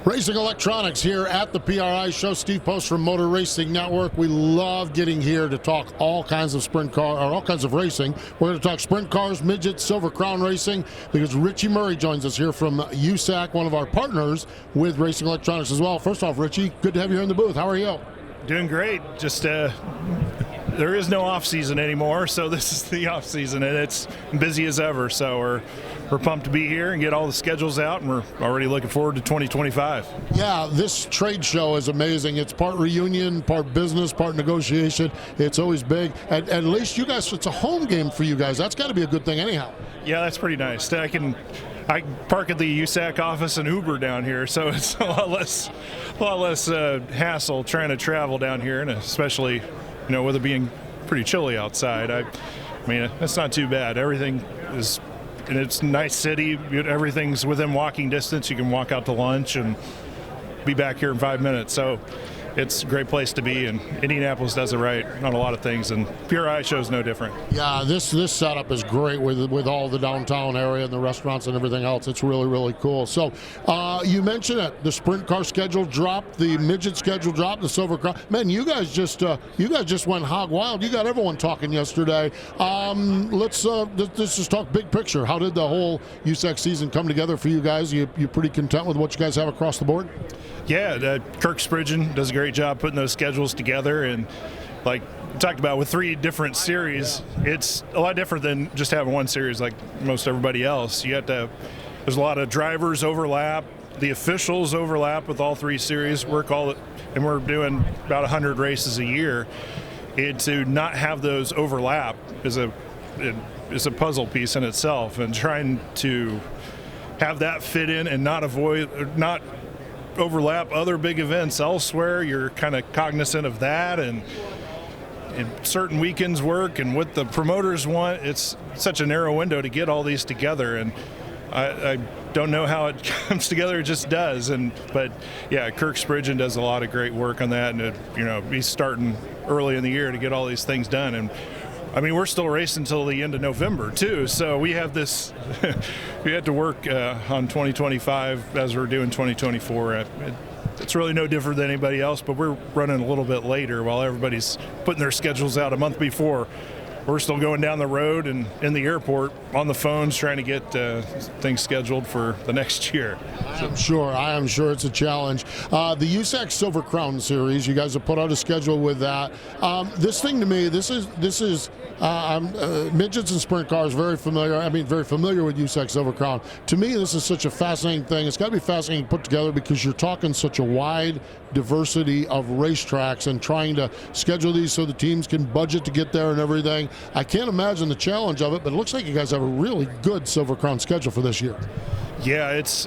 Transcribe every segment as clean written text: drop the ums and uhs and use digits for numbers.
Racing Electronics here at the PRI Show. Steve Post from Motor Racing Network. We love getting here to talk all kinds of sprint car, or all kinds of racing. We're going to talk sprint cars, midgets, Silver Crown racing, because Richie Murray joins us here from USAC, one of our partners with Racing Electronics as well. First off, Richie, good to have you here in the booth. How are you? Doing great. Just there is no off season anymore, so this is the off season, and it's busy as ever. So we're pumped to be here and get all the schedules out, and we're already looking forward to 2025. Yeah, this trade show is amazing. It's part reunion, part business, part negotiation. It's always big. At least you guys, it's a home game for you guys. That's got to be a good thing anyhow. Yeah, that's pretty nice. I park at the USAC office and Uber down here, so it's a lot less hassle trying to travel down here, and especially, with it being pretty chilly outside. I mean, that's not too bad. Everything is, and it's a nice city. Everything's within walking distance. You can walk out to lunch and be back here in 5 minutes. So it's a great place to be, and Indianapolis does it right on a lot of things, and PRI Show is no different. Yeah, this setup is great with all the downtown area and the restaurants and everything else. It's really, really cool. So you mentioned it, the sprint car schedule dropped, the midget schedule dropped, the Silver Crown. Man, you guys just went hog wild. You got everyone talking yesterday. Let's just talk big picture. How did the whole USAC season come together for you guys? You pretty content with what you guys have across the board? Yeah, Kirk Spridgen does a great job putting those schedules together, and like we talked about with 3 different series, it's a lot different than just having one series like most everybody else. There's a lot of drivers overlap, the officials overlap with all 3 series. We're doing about 100 races a year. To not have those overlap is a puzzle piece in itself, and trying to have that fit in and not overlap other big events elsewhere. You're kind of cognizant of that, and certain weekends work and what the promoters want. It's such a narrow window to get all these together, and I don't know how it comes together. It just does. But yeah, Kirk Spridgen does a lot of great work on that, and he's starting early in the year to get all these things done. And I mean, we're still racing until the end of November, too, so we have this we had to work on 2025 as we're doing 2024. It's really no different than anybody else, but we're running a little bit later while everybody's putting their schedules out a month before. We're still going down the road and in the airport on the phones trying to get things scheduled for the next year. I am sure it's a challenge. The USAC Silver Crown Series, you guys have put out a schedule with that. This thing to me, this is midgets and sprint cars, very familiar. I mean, very familiar with USAC Silver Crown. To me, this is such a fascinating thing. It's got to be fascinating to put together because you're talking such a wide diversity of racetracks and trying to schedule these so the teams can budget to get there and everything. I can't imagine the challenge of it, but it looks like you guys have a really good Silver Crown schedule for this year. Yeah, it's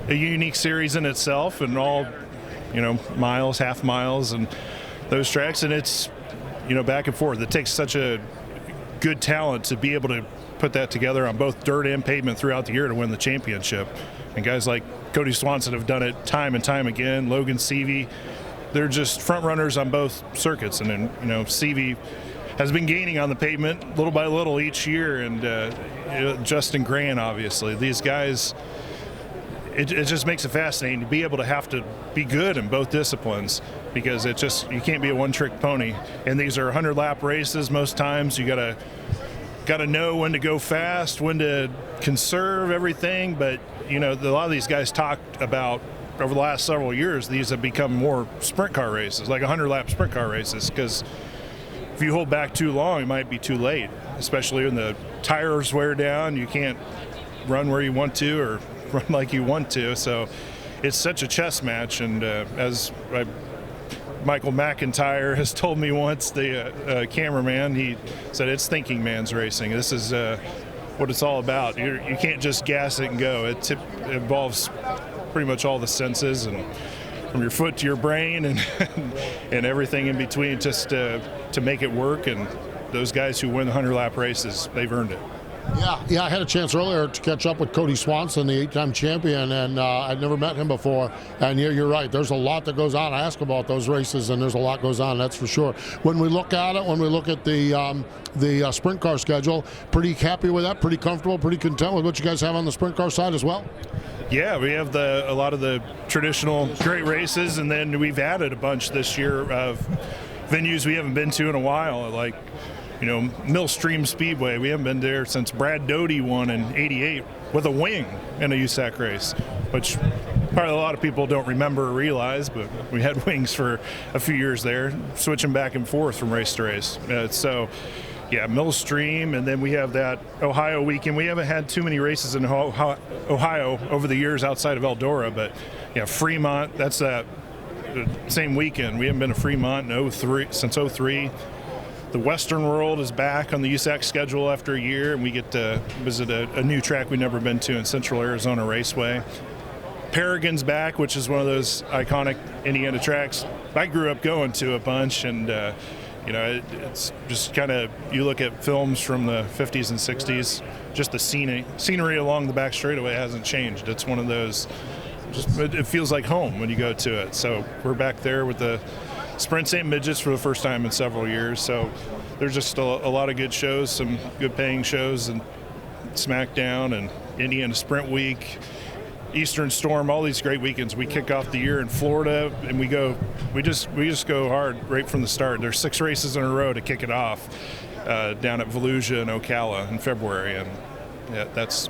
a unique series in itself, and all miles, half miles, and those tracks, and it's back and forth. It takes such a good talent to be able to put that together on both dirt and pavement throughout the year to win the championship. And guys like Cody Swanson have done it time and time again. Logan Seavey, they're just front runners on both circuits, and then Seavey has been gaining on the pavement little by little each year, and Justin Grant, obviously. These guys, it just makes it fascinating to be able to have to be good in both disciplines, because you can't be a one-trick pony. And these are 100-lap races most times. You gotta know when to go fast, when to conserve everything. But a lot of these guys talked about over the last several years, these have become more sprint car races, like 100-lap sprint car races, because if you hold back too long, it might be too late, especially when the tires wear down. You can't run where you want to or run like you want to. So it's such a chess match. And Michael McIntyre has told me once, the cameraman, he said it's thinking man's racing. This is what it's all about. You can't just gas it and go. It involves pretty much all the senses, and from your foot to your brain and and everything in between, just to make it work. And those guys who win the 100-lap races, they've earned it. Yeah, I had a chance earlier to catch up with Cody Swanson, the 8-time champion, and I'd never met him before. And you're right, there's a lot that goes on. I ask about those races, and there's a lot goes on, that's for sure. When we look at the sprint car schedule, pretty happy with that, pretty comfortable, pretty content with what you guys have on the sprint car side as well? Yeah, we have a lot of the traditional great races, and then we've added a bunch this year of venues we haven't been to in a while, like Millstream Speedway. We haven't been there since Brad Doty won in '88 with a wing in a USAC race, which probably a lot of people don't remember or realize, but we had wings for a few years there, switching back and forth from race to race. Yeah, Millstream, and then we have that Ohio weekend. We haven't had too many races in Ohio over the years outside of Eldora, but yeah, Fremont, that's that same weekend. We haven't been to Fremont since '03. The Western World is back on the USAC schedule after a year, and we get to visit a new track we've never been to in Central Arizona Raceway. Paragon's back, which is one of those iconic Indiana tracks. I grew up going to a bunch, and it's just kind of, you look at films from the 50s and 60s, just the scenery along the back straightaway hasn't changed. It's one of those, it feels like home when you go to it. So we're back there with the Sprint St. Midgets for the first time in several years. So there's just a lot of good shows, some good paying shows, and SmackDown and Indiana Sprint Week, Eastern Storm, all these great weekends. We kick off the year in Florida, and we just go hard right from the start. There's 6 races in a row to kick it off down at Volusia and Ocala in February, and yeah,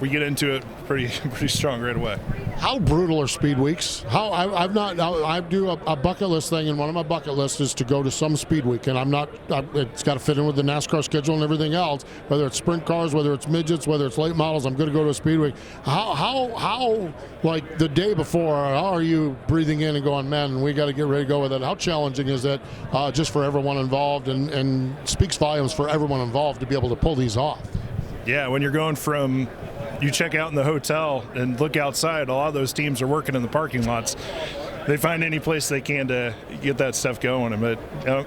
we get into it pretty strong right away. How brutal are speed weeks? I do a bucket list thing, and one of my bucket lists is to go to some speed week, and it's got to fit in with the NASCAR schedule and everything else. Whether it's sprint cars, whether it's midgets, whether it's late models, I'm going to go to a speed week. How like the day before, how are you breathing in and going, man, we got to get ready to go with it? How challenging is it just for everyone involved, and speaks volumes for everyone involved to be able to pull these off? Yeah, when you're going from, you check out in the hotel and look outside, a lot of those teams are working in the parking lots. They find any place they can to get that stuff going. But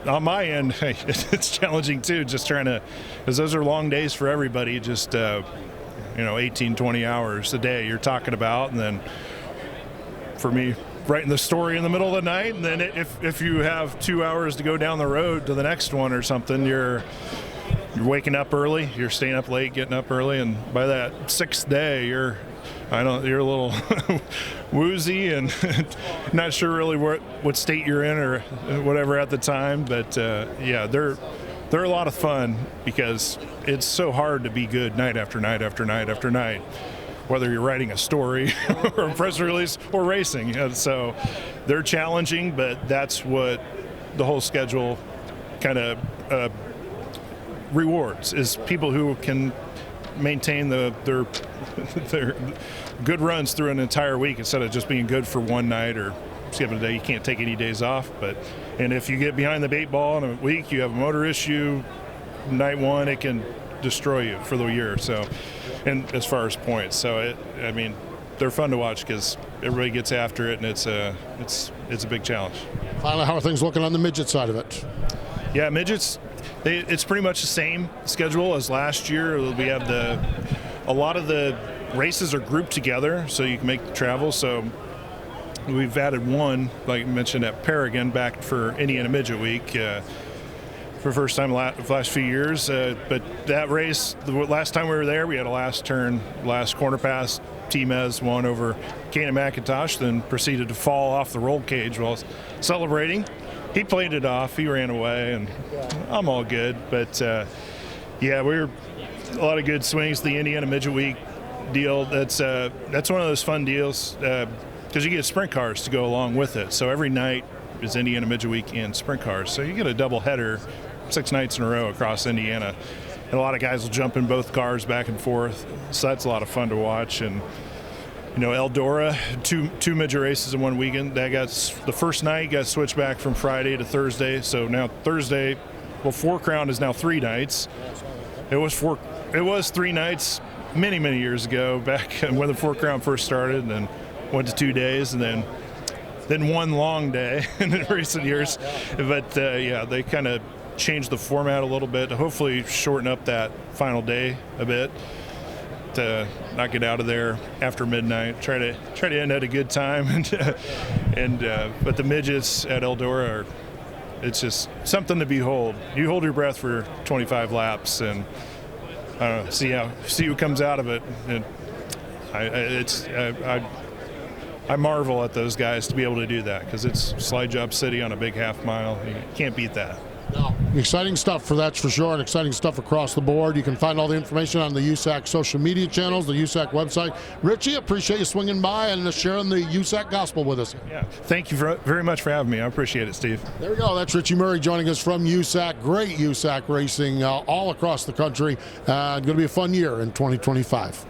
on my end, it's challenging too, just trying to, because those are long days for everybody, just 18, 20 hours a day you're talking about. And then for me, writing the story in the middle of the night, and then if you have 2 hours to go down the road to the next one or something, you're waking up early, you're staying up late, getting up early, and by that 6th day, you're a little woozy and not sure really what state you're in or whatever at the time. But yeah, they're a lot of fun because it's so hard to be good night after night after night after night, whether you're writing a story or a press release or racing. And so they're challenging, but that's what the whole schedule kind of rewards, is people who can maintain their good runs through an entire week instead of just being good for one night or skipping a day. You can't take any days off, and if you get behind the 8 ball in a week, you have a motor issue, night one, it can destroy you for the year. So, and as far as points, so they're fun to watch because everybody gets after it, and it's a big challenge. Finally, how are things looking on the midget side of it? Yeah, midgets, it's pretty much the same schedule as last year. We have a lot of the races are grouped together so you can make the travel. So we've added one, like you mentioned, at Paragon back for Indiana Midget Week for the first time the last few years. But that race, the last time we were there, we had a last corner pass. T-Mez won over Kane McIntosh, then proceeded to fall off the roll cage while celebrating. He played it off. He ran away, and I'm all good. But, yeah, we're a lot of good swings. The Indiana Midget Week deal, that's one of those fun deals because you get sprint cars to go along with it. So every night is Indiana Midget Week and sprint cars. So you get a double header 6 nights in a row across Indiana. And a lot of guys will jump in both cars back and forth. So that's a lot of fun to watch. And Eldora, two midget races in one weekend. The first night got switched back from Friday to Thursday. So now Thursday, Four Crown is now 3 nights. It was 3 nights many years ago, back when the Four Crown first started, and then went to 2 days, and then one long day in recent years. But yeah, they kind of changed the format a little bit to hopefully shorten up that final day a bit, to not get out of there after midnight. Try to end at a good time, but the midgets at Eldora it's just something to behold. You hold your breath for 25 laps and see what comes out of it. And I marvel at those guys to be able to do that, because it's slide job city on a big half mile. You can't beat that. No. Exciting stuff, that's for sure, and exciting stuff across the board. You can find all the information on the USAC social media channels, the USAC website. Richie, appreciate you swinging by and sharing the USAC gospel with us. Yeah, thank you very much for having me. I appreciate it, Steve. There we go. That's Richie Murray joining us from USAC. Great USAC racing all across the country. Going to be a fun year in 2025.